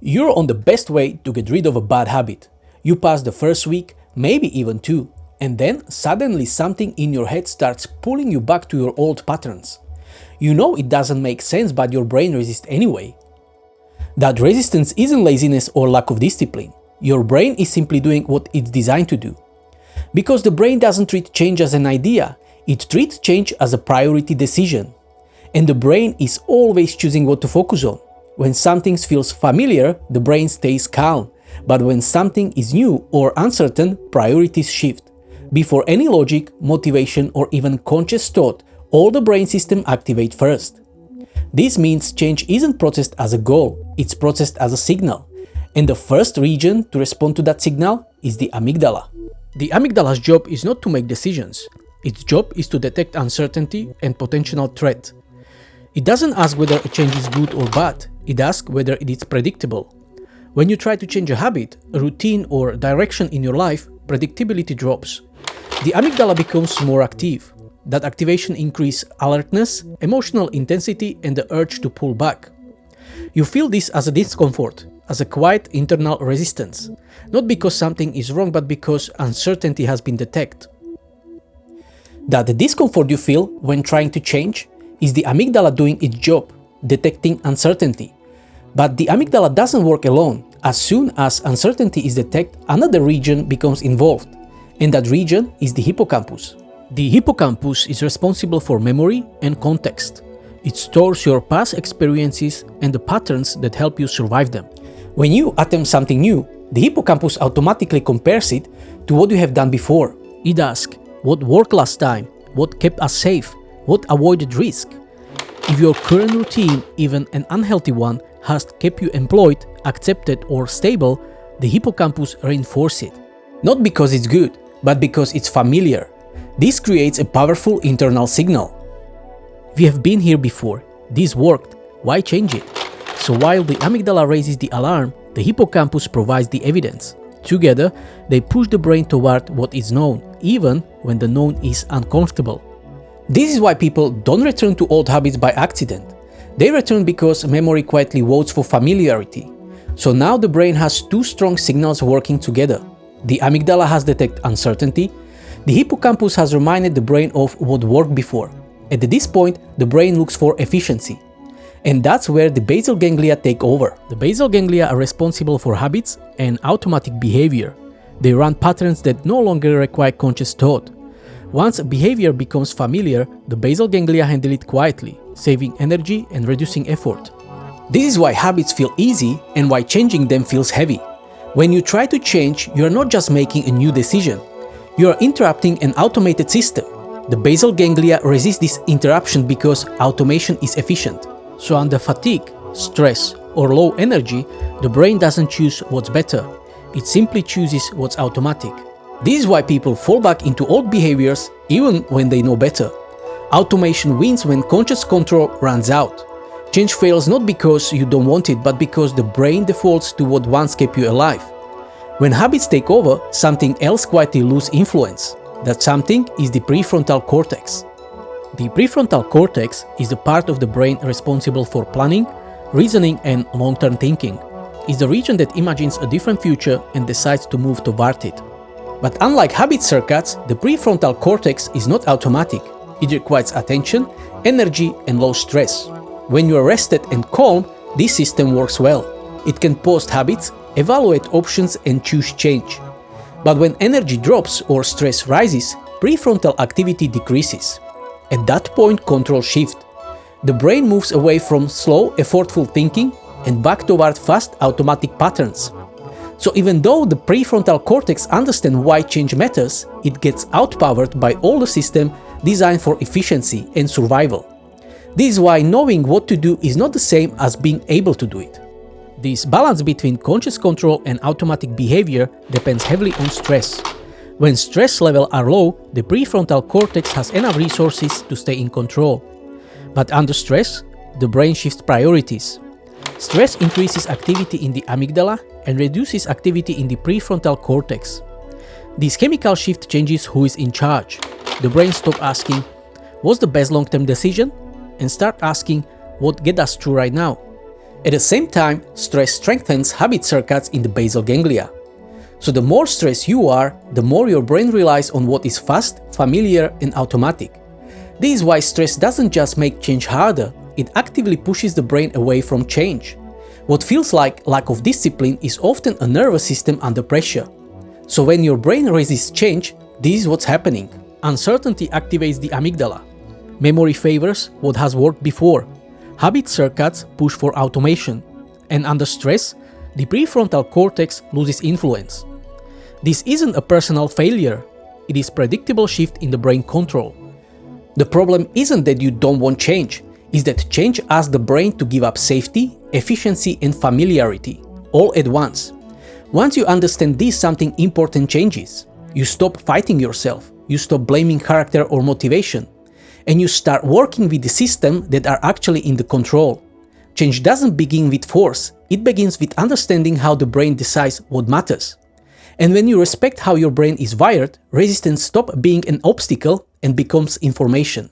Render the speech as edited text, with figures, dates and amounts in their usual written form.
You're on the best way to get rid of a bad habit. You pass the first week, maybe even two, and then suddenly something in your head starts pulling you back to your old patterns. You know it doesn't make sense, but your brain resists anyway. That resistance isn't laziness or lack of discipline. Your brain is simply doing what it's designed to do. Because the brain doesn't treat change as an idea, it treats change as a priority decision. And the brain is always choosing what to focus on. When something feels familiar, the brain stays calm, but when something is new or uncertain, priorities shift. Before any logic, motivation, or even conscious thought, all the brain system activate first. This means change isn't processed as a goal, it's processed as a signal. And the first region to respond to that signal is the amygdala. The amygdala's job is not to make decisions. Its job is to detect uncertainty and potential threat. It doesn't ask whether a change is good or bad, it asks whether it is predictable. When you try to change a habit, a routine, or direction in your life, predictability drops. The amygdala becomes more active. That activation increases alertness, emotional intensity, and the urge to pull back. You feel this as a discomfort, as a quiet internal resistance, not because something is wrong, but because uncertainty has been detected. That discomfort you feel when trying to change is the amygdala doing its job, detecting uncertainty. But the amygdala doesn't work alone. As soon as uncertainty is detected, another region becomes involved, and that region is the hippocampus. The hippocampus is responsible for memory and context. It stores your past experiences and the patterns that help you survive them. When you attempt something new, the hippocampus automatically compares it to what you have done before. It asks, what worked last time? What kept us safe? What avoided risk? If your current routine, even an unhealthy one, has kept you employed, accepted, or stable, the hippocampus reinforces it. Not because it's good, but because it's familiar. This creates a powerful internal signal. We have been here before. This worked. Why change it? So while the amygdala raises the alarm, the hippocampus provides the evidence. Together, they push the brain toward what is known, even when the known is uncomfortable. This is why people don't return to old habits by accident. They return because memory quietly votes for familiarity. So now the brain has two strong signals working together. The amygdala has detected uncertainty. The hippocampus has reminded the brain of what worked before. At this point, the brain looks for efficiency. And that's where the basal ganglia take over. The basal ganglia are responsible for habits and automatic behavior. They run patterns that no longer require conscious thought. Once a behavior becomes familiar, the basal ganglia handle it quietly, saving energy and reducing effort. This is why habits feel easy and why changing them feels heavy. When you try to change, you are not just making a new decision. You are interrupting an automated system. The basal ganglia resist this interruption because automation is efficient. So under fatigue, stress, or low energy, the brain doesn't choose what's better. It simply chooses what's automatic. This is why people fall back into old behaviors even when they know better. Automation wins when conscious control runs out. Change fails not because you don't want it, but because the brain defaults to what once kept you alive. When habits take over, something else quietly loses influence. That something is the prefrontal cortex. The prefrontal cortex is the part of the brain responsible for planning, reasoning, and long-term thinking. It's the region that imagines a different future and decides to move toward it. But unlike habit circuits, the prefrontal cortex is not automatic. It requires attention, energy, and low stress. When you are rested and calm, this system works well. It can pause habits, evaluate options, and choose change. But when energy drops or stress rises, prefrontal activity decreases. At that point, control shifts. The brain moves away from slow, effortful thinking and back toward fast, automatic patterns. So even though the prefrontal cortex understands why change matters, it gets outpowered by all the system designed for efficiency and survival. This is why knowing what to do is not the same as being able to do it. This balance between conscious control and automatic behavior depends heavily on stress. When stress levels are low, the prefrontal cortex has enough resources to stay in control. But under stress, the brain shifts priorities. Stress increases activity in the amygdala and reduces activity in the prefrontal cortex. This chemical shift changes who is in charge. The brain stops asking, what's the best long-term decision? And start asking, what gets us through right now? At the same time, stress strengthens habit circuits in the basal ganglia. So the more stressed you are, the more your brain relies on what is fast, familiar, and automatic. This is why stress doesn't just make change harder, it actively pushes the brain away from change. What feels like lack of discipline is often a nervous system under pressure. So when your brain resists change, this is what's happening. Uncertainty activates the amygdala. Memory favors what has worked before. Habit circuits push for automation. And under stress, the prefrontal cortex loses influence. This isn't a personal failure, it is predictable shift in the brain control. The problem isn't that you don't want change, it's that change asks the brain to give up safety, efficiency, and familiarity, all at once. Once you understand this, something important changes. You stop fighting yourself, you stop blaming character or motivation, and you start working with the systems that are actually in the control. Change doesn't begin with force, it begins with understanding how the brain decides what matters. And when you respect how your brain is wired, resistance stops being an obstacle and becomes information.